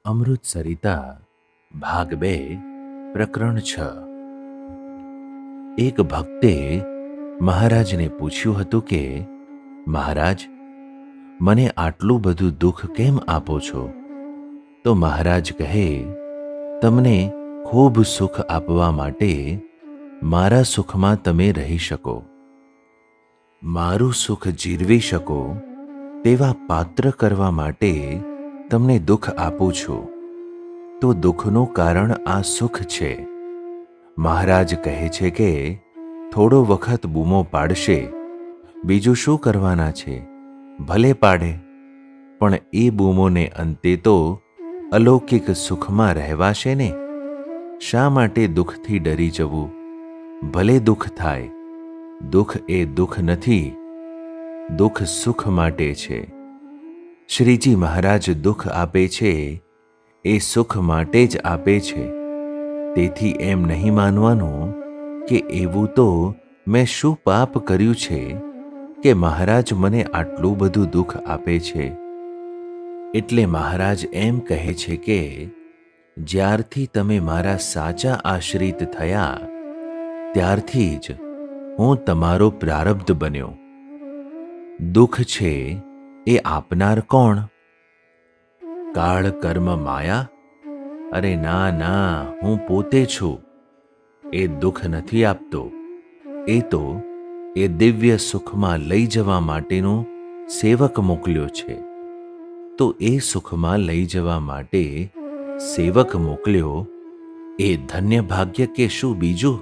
અમૃત સરિતા ભાગ 2 પ્રકરણ 6। એક ભક્તે મહારાજને પૂછ્યું હતું કે મહારાજ, મને આટલું બધું દુઃખ કેમ આપો છો? તો મહારાજ કહે, તમને ખૂબ સુખ આપવા માટે મારા સુખમાં તમે રહી શકો, મારું સુખ જીરવી શકો તેવા પાત્ર કરવા માટે તમને દુઃખ આપું છું। તો દુઃખનું કારણ આ સુખ છે। મહારાજ કહે છે કે થોડો વખત બૂમો પાડશે, બીજું શું કરવાના છે, ભલે પાડે, પણ એ બૂમોને અંતે તો અલૌકિક સુખમાં રહેવાશે ને। શા માટે દુઃખથી ડરી જવું? ભલે દુઃખ થાય, દુઃખ એ દુઃખ નથી, દુઃખ સુખ માટે છે। શ્રીજી મહારાજ દુઃખ આપે છે એ સુખ માટે જ આપે છે। તેથી એમ નહીં માનવાનું કે એવું તો મેં શું પાપ કર્યું છે કે મહારાજ મને આટલું બધું દુઃખ આપે છે। એટલે મહારાજ એમ કહે છે કે જ્યારથી તમે મારા સાચા આશ્રિત થયા ત્યારથી જ હું તમારો પ્રારબ્ધ બન્યો। દુઃખ છે એ આપનાર કોણ? કાળ, કર્મ, માયા? અરે ના ના, હું પોતે છું। એ દુઃખ નથી આપતો, એ તો એ દિવ્ય સુખમાં લઈ જવા માટેનો સેવક મોકલ્યો છે। તો એ સુખમાં લઈ જવા માટે સેવક મોકલ્યો એ ધન્ય ભાગ્ય કે શું બીજું?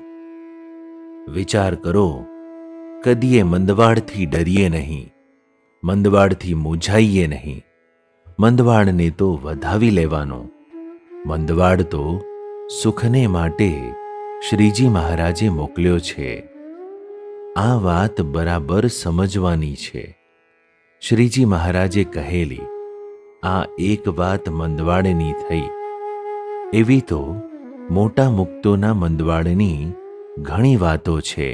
વિચાર કરો, કદીએ મંદવાડથી ડરીએ નહીં, મંદવાડથી મૂંઝાઈએ નહીં। મંદવાડને તો વધાવી લેવાનો। મંદવાડ તો સુખને માટે શ્રીજી મહારાજે મોકલ્યો છે। આ વાત બરાબર સમજવાની છે। શ્રીજી મહારાજે કહેલી આ એક વાત મંદવાડની થઈ, એવી તો મોટા મુક્તોના મંદવાડની ઘણી વાતો છે।